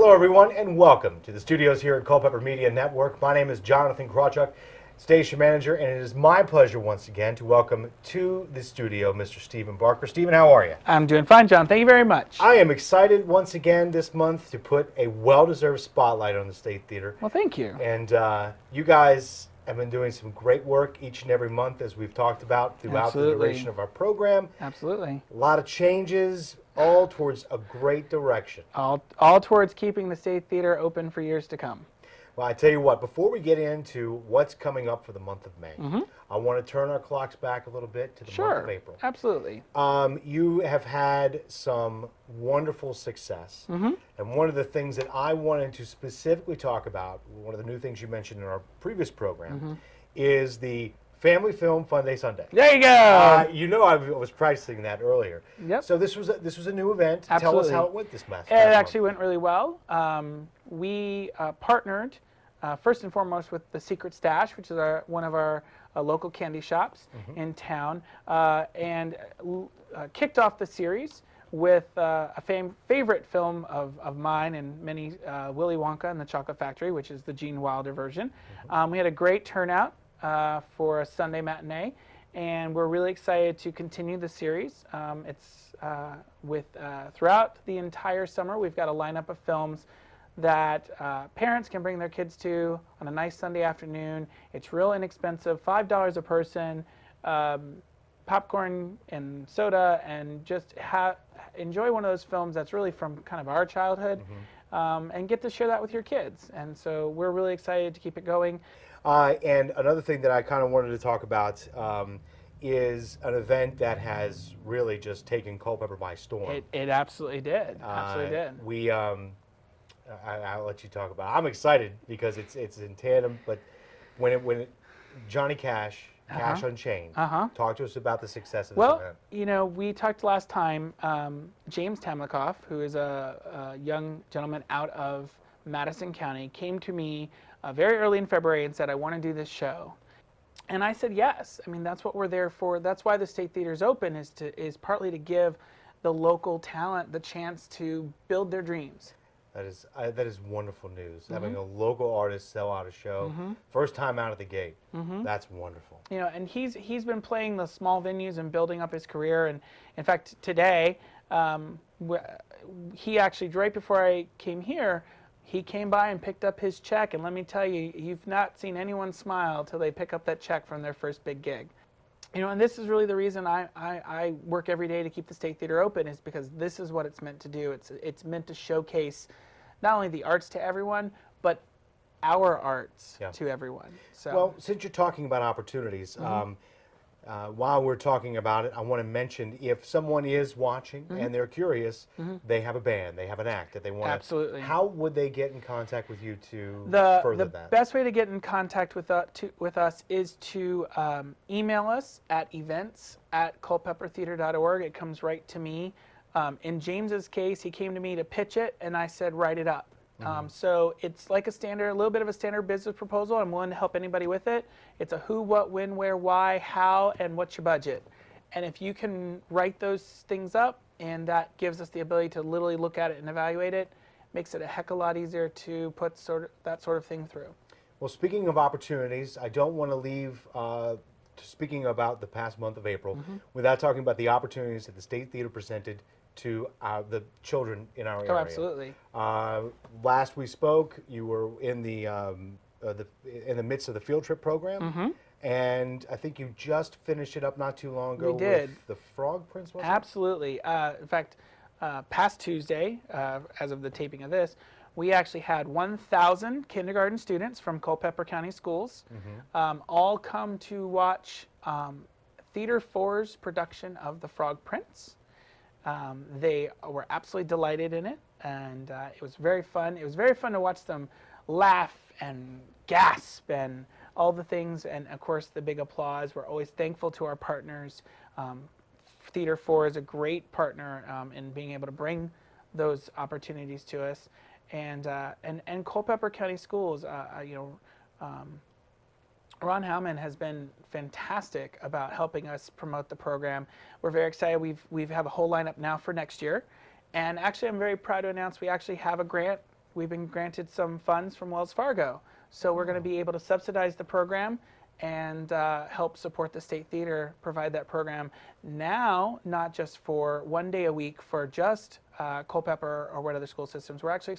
Hello, everyone, and welcome to the studios here at Culpeper Media Network. My name is Jonathan Krawchuk, station manager, and it is my pleasure once again to welcome to the studio Mr. Stephen Barker. Stephen, how are you? I'm doing fine, John. Thank you very much. I am excited once again this month to put a well-deserved spotlight on the State Theater. Well, thank you. And you guys have been doing some great work each and every month, as we've talked about throughout the duration of our program. Absolutely. A lot of changes, all towards a great direction. All towards keeping the State Theater open for years to come. Well, I tell you what, before we get into what's coming up for the month of May, I want to turn our clocks back a little bit to the month of April. Absolutely. You have had some wonderful success. And one of the things that I wanted to specifically talk about, one of the new things you mentioned in our previous program, is the Family Film Fun Day Sunday. There you go. You know, I was practicing that earlier. Yep. So this was a new event. Absolutely. Tell us how it went this month. It actually went really well. We partnered first and foremost with the Secret Stash, which is one of our local candy shops in town, and kicked off the series with a favorite film of mine and many, Willy Wonka and the Chocolate Factory, which is the Gene Wilder version. We had a great turnout for a Sunday matinee, and we're really excited to continue the series. It's throughout the entire summer, we've got a lineup of films that parents can bring their kids to on a nice Sunday afternoon. It's real inexpensive, $5 a person, popcorn and soda, and just enjoy one of those films that's really from kind of our childhood, and get to share that with your kids. And so we're really excited to keep it going. And another thing that I kind of wanted to talk about is an event that has really just taken Culpeper by storm. It absolutely did. Absolutely did. I'll let you talk about it. I'm excited because it's in tandem, but when Johnny Cash, Cash Unchained, talk to us about the success of this event. Well, you know, we talked last time, James Tamlikoff, who is a young gentleman out of Madison County, came to me very early in February and said, I want to do this show. And I said, yes. I mean, that's what we're there for. That's why the State Theater is open, is partly to give the local talent the chance to build their dreams. That is wonderful news. Having a local artist sell out a show, first time out of the gate, that's wonderful. You know, and he's been playing the small venues and building up his career. And in fact, today, he actually, right before I came here, he came by and picked up his check. And let me tell you, you've not seen anyone smile till they pick up that check from their first big gig. You know, and this is really the reason I work every day to keep the State Theater open, is because this is what it's meant to do. It's meant to showcase not only the arts to everyone, but our arts to everyone. So, well, since you're talking about opportunities, while we're talking about it, I want to mention, if someone is watching and they're curious, they have a band, they have an act that they want to... Absolutely. How would they get in contact with you to further that? The best way to get in contact with us is to email us at events@culpepertheater.org. It comes right to me. In James's case, he came to me to pitch it, and I said, write it up. So it's like a little bit of a standard business proposal. I'm willing to help anybody with it. It's a who, what, when, where, why, how, and what's your budget. And if you can write those things up, and that gives us the ability to literally look at it and evaluate it, makes it a heck of a lot easier to put that sort of thing through. Well, speaking of opportunities, I don't want to leave speaking about the past month of April without talking about the opportunities that the State Theater presented to the children in our area. Oh, absolutely. Last we spoke, you were in the midst of the field trip program, and I think you just finished it up not too long ago. We did. With the Frog Prince, wasn't Absolutely. In fact, past Tuesday, as of the taping of this, we actually had 1,000 kindergarten students from Culpeper County Schools all come to watch Theater 4's production of The Frog Prince. They were absolutely delighted in it, and it was very fun. It was very fun to watch them laugh and gasp and all the things, and of course the big applause. We're always thankful to our partners. Theater 4 is a great partner in being able to bring those opportunities to us, and Culpeper County Schools. Ron Howman has been fantastic about helping us promote the program. We're very excited. We have a whole lineup now for next year, and actually I'm very proud to announce we actually have a grant we've been granted some funds from Wells Fargo. So we're going to be able to subsidize the program and help support the State Theater provide that program now, not just for 1 day a week for just Culpeper or what other school systems. We're actually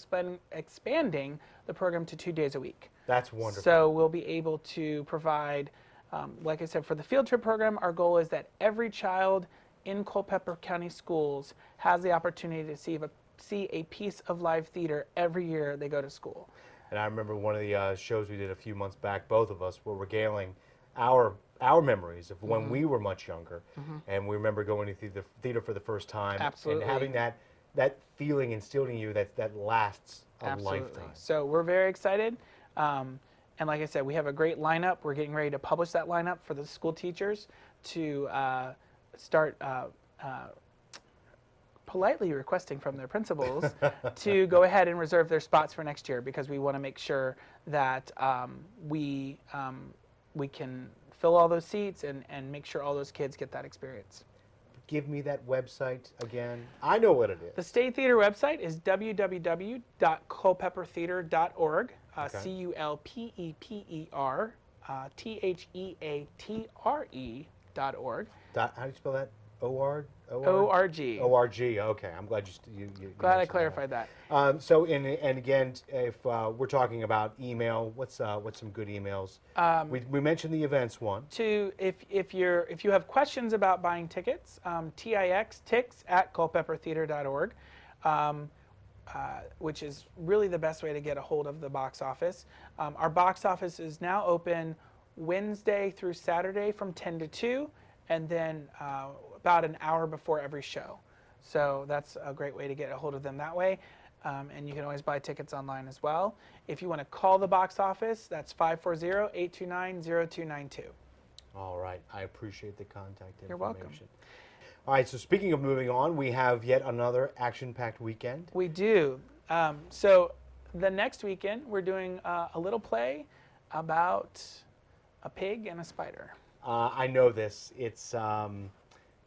expanding the program to 2 days a week. That's wonderful. So we'll be able to provide, like I said, for the field trip program, our goal is that every child in Culpeper County schools has the opportunity to see a piece of live theater every year they go to school. And I remember one of the shows we did a few months back, both of us were regaling our memories of when we were much younger. And we remember going to the theater for the first time. Absolutely. And having that feeling instilled in you that lasts a Absolutely. lifetime. So we're very excited. And like I said, we have a great lineup. We're getting ready to publish that lineup for the school teachers to start politely requesting from their principals to go ahead and reserve their spots for next year, because we want to make sure that we can fill all those seats and make sure all those kids get that experience. Give me that website again. I know what it is. The State Theater website is www.culpepertheater.org, CULPEPER, How do you spell that? O-R? O-R-G. O-R-G. Okay, I'm glad you Glad I mentioned clarified that. So, and again, if we're talking about email, what's some good emails? We mentioned the events one. If you have questions about buying tickets, tix@culpepertheater.org, which is really the best way to get a hold of the box office. Our box office is now open Wednesday through Saturday from 10 to 2, and then about an hour before every show. So that's a great way to get a hold of them that way. And you can always buy tickets online as well. If you want to call the box office, that's 540-829-0292. All right. I appreciate the contact information. You're welcome. All right. So speaking of moving on, we have yet another action-packed weekend. We do. So the next weekend, we're doing a little play about a pig and a spider. I know this. It's...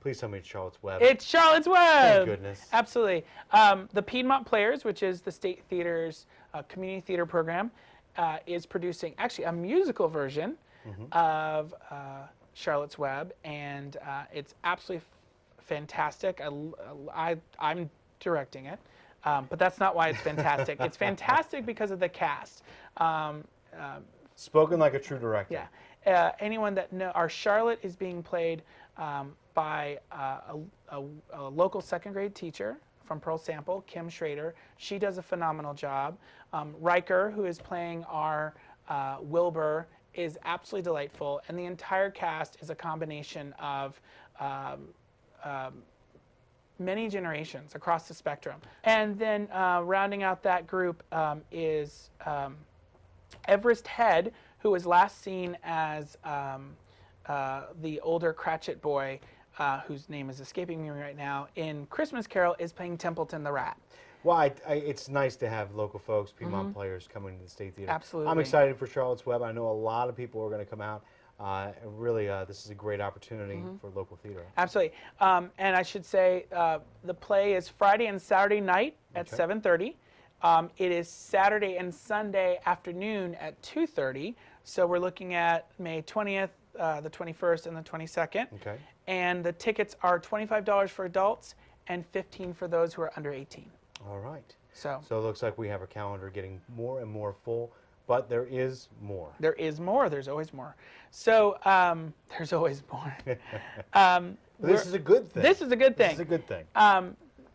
Please tell me it's Charlotte's Web. It's Charlotte's Web! Thank goodness. Absolutely. The Piedmont Players, which is the State Theater's community theater program, is producing actually a musical version of Charlotte's Web, and it's absolutely fantastic. I'm directing it, but that's not why it's fantastic. It's fantastic because of the cast. Spoken like a true director. Yeah. Anyone that knows, our Charlotte is being played by a local second grade teacher from Pearl Sample, Kim Schrader. She does a phenomenal job. Riker, who is playing our Wilbur, is absolutely delightful. And the entire cast is a combination of many generations across the spectrum. And then rounding out that group is Everest Head, who was last seen as the older Cratchit boy, whose name is escaping me right now, in Christmas Carol, is playing Templeton the Rat. Well, it's nice to have local folks, Piedmont players, coming to the State Theater. Absolutely. I'm excited for Charlotte's Web. I know a lot of people are going to come out. And really, this is a great opportunity for local theater. Absolutely. And I should say the play is Friday and Saturday night at 7:30. It is Saturday and Sunday afternoon at 2:30. So we're looking at May 20th, the 21st, and the 22nd. Okay. And the tickets are $25 for adults and $15 for those who are under 18. All right. So it looks like we have a calendar getting more and more full, but there is more. There is more. There's always more. So there's always more. This is a good thing. This is a good thing. This is a good thing.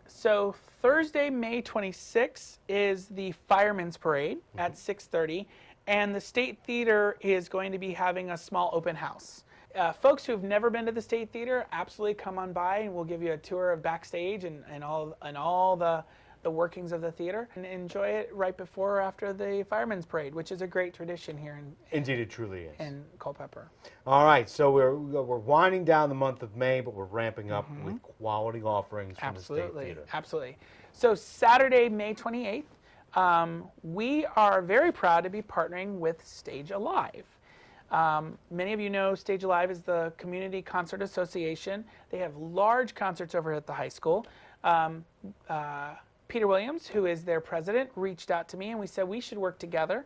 So Thursday, May 26th is the Fireman's Parade at 6:30, and the State Theater is going to be having a small open house. Folks who've never been to the State Theater, absolutely come on by, and we'll give you a tour of backstage and all the workings of the theater, and enjoy it right before or after the Fireman's Parade, which is a great tradition here Indeed, it truly is. in Culpeper. All right, so we're winding down the month of May, but we're ramping up with quality offerings from the State Theater. Absolutely. So Saturday, May 28th, we are very proud to be partnering with Stage Alive. Many of you know Stage Alive is the Community Concert Association. They have large concerts over at the high school. Peter Williams, who is their president, reached out to me and we said we should work together.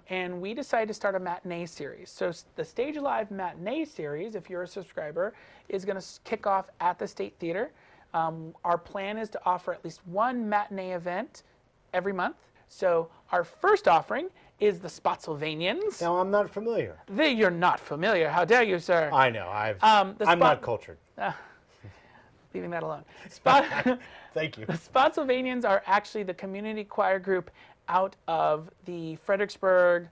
And we decided to start a matinee series. So the Stage Alive matinee series, if you're a subscriber, is going to kick off at the State Theater. Our plan is to offer at least one matinee event every month. So our first offering is the Spotsylvanians. Now, I'm not familiar. You're not familiar. How dare you, sir? I know. I'm not cultured. Leaving that alone. Thank you. The Spotsylvanians are actually the community choir group out of the Fredericksburg,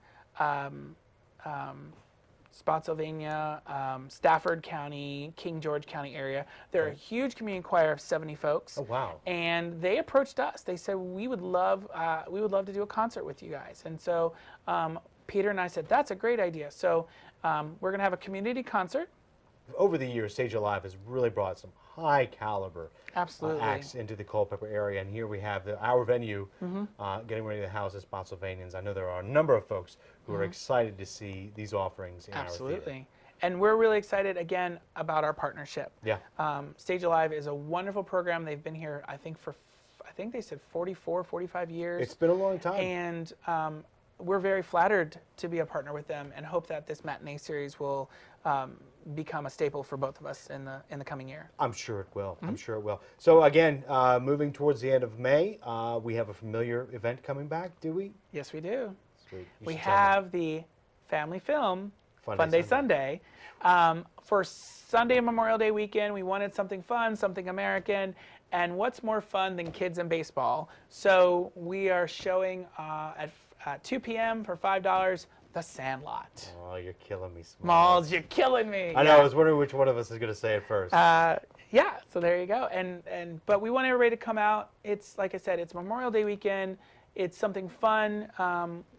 Spotsylvania, Stafford County, King George County area. They're a huge community choir of 70 folks. Oh, wow. And they approached us. They said, we would love to do a concert with you guys. And so Peter and I said, that's a great idea. So we're going to have a community concert. Over the years, Stage Alive has really brought some high caliber Absolutely. Acts into the Culpeper area, and here we have our venue getting ready to house the Spotsylvanians. I know there are a number of folks who are excited to see these offerings in our theater. Absolutely. And we're really excited, again, about our partnership. Yeah. Stage Alive is a wonderful program. They've been here, I think they said 44, 45 years. It's been a long time. And we're very flattered to be a partner with them and hope that this matinee series will become a staple for both of us in the coming year. I'm sure it will. I'm sure it will. So again, moving towards the end of May, we have a familiar event coming back, do we? Yes, we do. Sweet. We have the Family Film Fun Day Sunday. For Sunday and Memorial Day weekend, we wanted something fun, something American, and what's more fun than kids and baseball? So we are showing at 2 p.m. for $5, The Sandlot. Oh, you're killing me, Smalls. Smalls, you're killing me. I know. I was wondering which one of us is going to say it first. Yeah, so there you go. But we want everybody to come out. It's, like I said, it's Memorial Day weekend. It's something fun,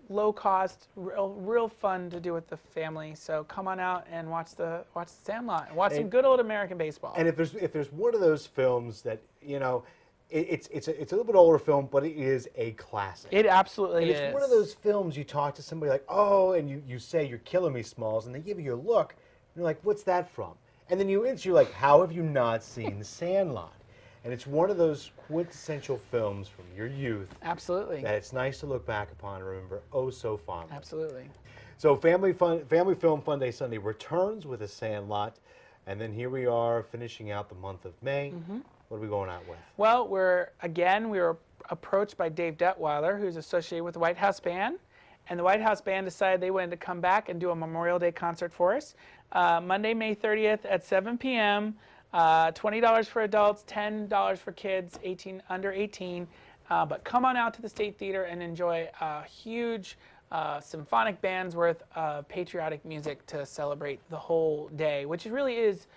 low cost, real fun to do with the family. So come on out and watch the Sandlot and watch some good old American baseball. And if there's one of those films that, you know, it's a little bit older film, but it is a classic. It absolutely is. It's one of those films you talk to somebody like, oh, and you say, you're killing me, Smalls, and they give you a look, and you're like, what's that from? And then you're like, how have you not seen The Sandlot? And it's one of those quintessential films from your youth. Absolutely. That it's nice to look back upon and remember oh so fondly. Absolutely. So Family Film Fun Day Sunday returns with The Sandlot, and then here we are finishing out the month of May. What are we going out with? Well, we were approached by Dave Detweiler, who's associated with the White House Band, and the White House Band decided they wanted to come back and do a Memorial Day concert for us. Monday, May 30th at 7 p.m., $20 for adults, $10 for kids, under 18. But come on out to the State Theater and enjoy a huge symphonic band's worth of patriotic music to celebrate the whole day, which really is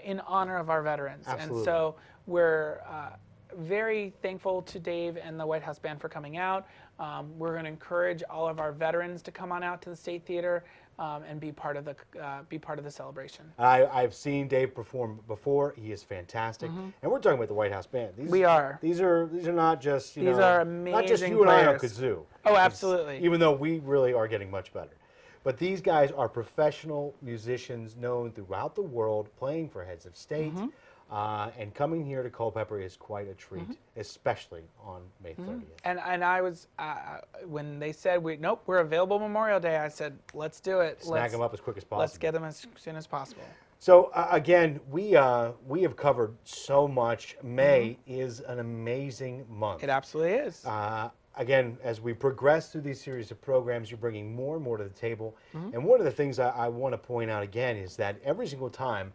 in honor of our veterans. Absolutely. And so we're very thankful to Dave and the White House Band for coming out. We're going to encourage all of our veterans to come on out to the State Theater and be part of the celebration. I've seen Dave perform before. He is fantastic, and we're talking about the White House Band. We are. These are not just these are amazing not just you players. and I on kazoo. Oh, absolutely. Even though we really are getting much better. But these guys are professional musicians known throughout the world, playing for heads of state, and coming here to Culpeper is quite a treat, especially on May 30th. And I was when they said we're available Memorial Day, I said let's do it. Snag them up as quick as possible. Let's get them as soon as possible. So again, we have covered so much. May is an amazing month. It absolutely is. Again, as we progress through these series of programs, you're bringing more and more to the table. And one of the things I want to point out again is that every single time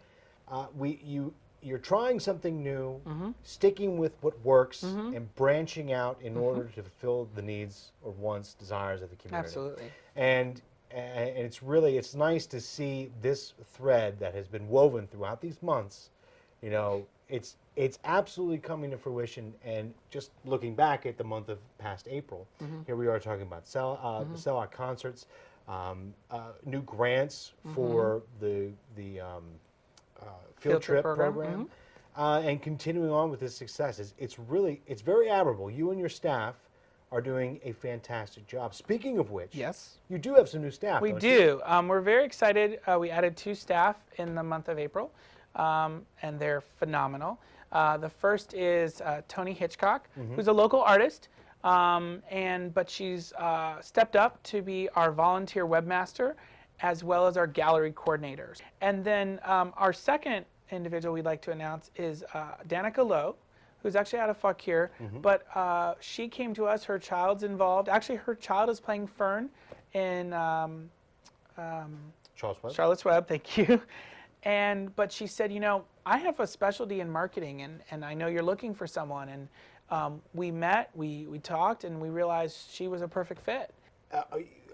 you're trying something new, sticking with what works, and branching out in order to fulfill the needs or wants, desires of the community. Absolutely. And it's nice to see this thread that has been woven throughout these months. You know, it's absolutely coming to fruition. And just looking back at the month of past April, here we are talking about the sellout concerts, new grants for the field trip program, and continuing on with this success. It's very admirable. You and your staff are doing a fantastic job. Speaking of which, yes, you do have some new staff. We do. We're very excited. We added 2 staff in the month of April, and they're phenomenal. The first is Tony Hitchcock, who's a local artist, but she's stepped up to be our volunteer webmaster as well as our gallery coordinators. And then our second individual we'd like to announce is Danica Lowe, who's actually out of Fauquier, but she came to us. Her child's involved. Actually, her child is playing Fern in Charlotte's Web. Thank you. But she said, I have a specialty in marketing, and I know you're looking for someone. And we met, we talked, and we realized she was a perfect fit.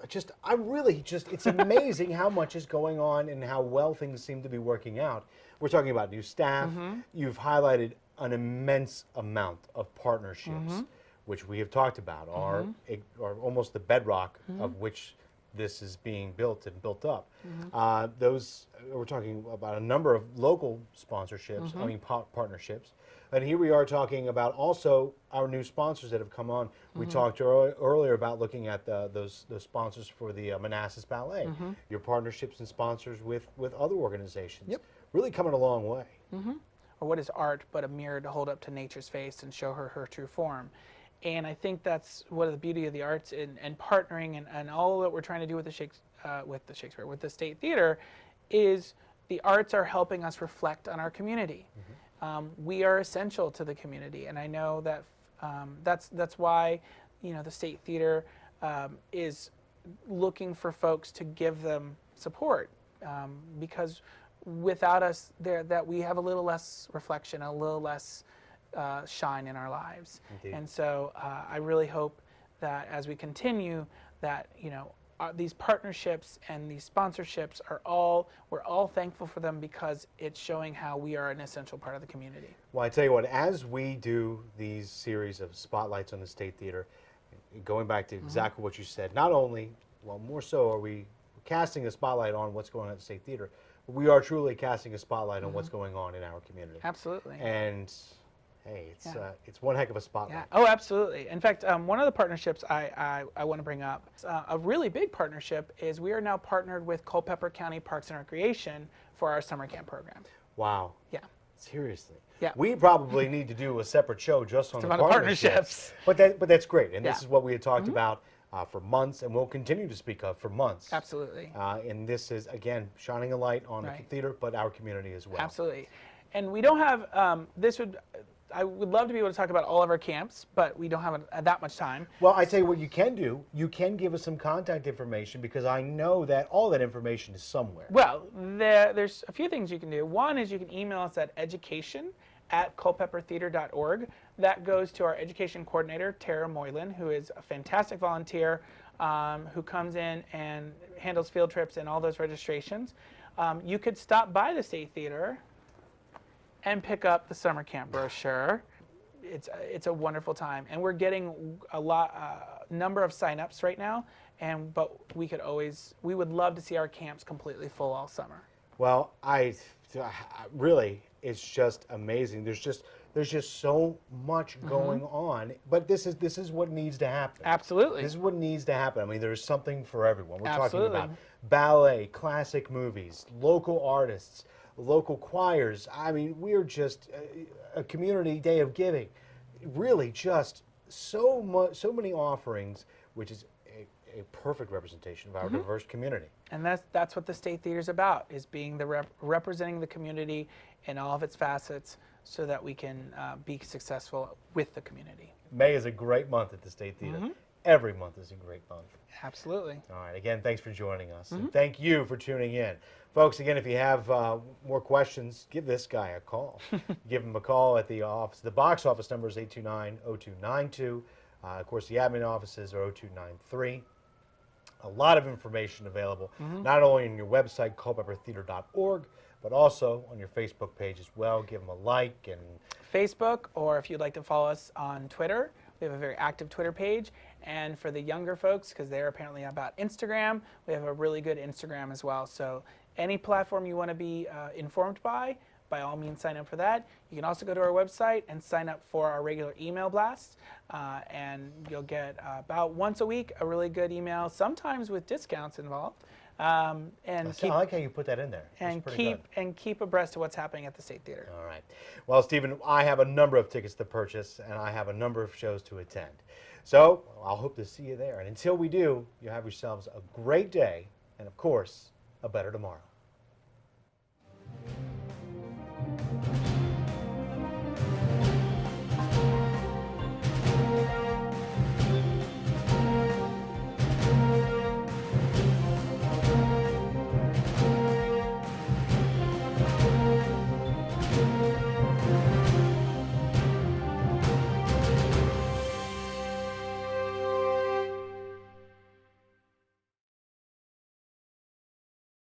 It's amazing how much is going on and how well things seem to be working out. We're talking about new staff. You've highlighted an immense amount of partnerships, which we have talked about, are almost the bedrock of which this is being built and built up. We're talking about a number of local sponsorships, partnerships. And here we are talking about also our new sponsors that have come on. We talked earlier about looking at those sponsors for the Manassas Ballet, your partnerships and sponsors with other organizations. Really coming a long way. Or what is art but a mirror to hold up to nature's face and show her true form? And I think that's one of the beauty of the arts and partnering and all that we're trying to do with the State Theater is the arts are helping us reflect on our community. We are essential to the community, and I know that that's why the State Theater is looking for folks to give them support, because without us that we have a little less reflection, a little less shine in our lives. Indeed. And so I really hope that as we continue that these partnerships and these sponsorships we're all thankful for them because it's showing how we are an essential part of the community. Well, I tell you what, as we do these series of spotlights on the State Theater, going back to exactly what you said, not only, more so are we casting a spotlight on what's going on at the State Theater, but we are truly casting a spotlight on what's going on in our community. Absolutely. And hey, it's one heck of a spotlight. Yeah. Oh, absolutely. In fact, one of the partnerships I want to bring up, a really big partnership, is we are now partnered with Culpeper County Parks and Recreation for our summer camp program. Wow. Yeah. Seriously. Yeah. We probably need to do a separate show just on the partnerships. But that's great, and this is what we had talked about for months, and we'll continue to speak of for months. Absolutely. And this is, again, shining a light on the theater, but our community as well. Absolutely. And we don't have, I would love to be able to talk about all of our camps, but we don't have that much time. Well, I tell you what you can do. You can give us some contact information because I know that all that information is somewhere. Well, there's a few things you can do. One is you can email us at education@culpepertheater.org. That goes to our education coordinator, Tara Moylan, who is a fantastic volunteer who comes in and handles field trips and all those registrations. You could stop by the State Theater and pick up the summer camp brochure. It's a wonderful time, and we're getting a number of signups right now. But we would love to see our camps completely full all summer. Well, really, it's just amazing. There's just so much going on, but this is what needs to happen. Absolutely. This is what needs to happen. I mean, there's something for everyone. We're Absolutely. talking about ballet, classic movies, local artists, local choirs. I mean, we're just a community day of giving. Really, just so many offerings, which is a perfect representation of our diverse community. And that's what the State Theater is about, is being representing the community in all of its facets so that we can be successful with the community. May is a great month at the State Theater. Every month is a great month. Absolutely. All right. Again, thanks for joining us. And thank you for tuning in. Folks, again, if you have more questions, give this guy a call. Give him a call at the office. The box office number is 829-0292. Of course, the admin offices are 0293. A lot of information available, not only on your website, culpepertheater.org, but also on your Facebook page as well. Give them a like. And Facebook, or if you'd like to follow us on Twitter, we have a very active Twitter page. And for the younger folks, because they're apparently about Instagram, we have a really good Instagram as well. So any platform you want to be informed by all means sign up for that. You can also go to our website and sign up for our regular email blast. And you'll get about once a week a really good email, sometimes with discounts involved, and I like how you put that in there. That's and pretty good. keep abreast of what's happening at the State Theater. All right. Well, Stephen, I have a number of tickets to purchase, and I have a number of shows to attend. So I'll hope to see you there. And until we do, you have yourselves a great day, and of course, a better tomorrow.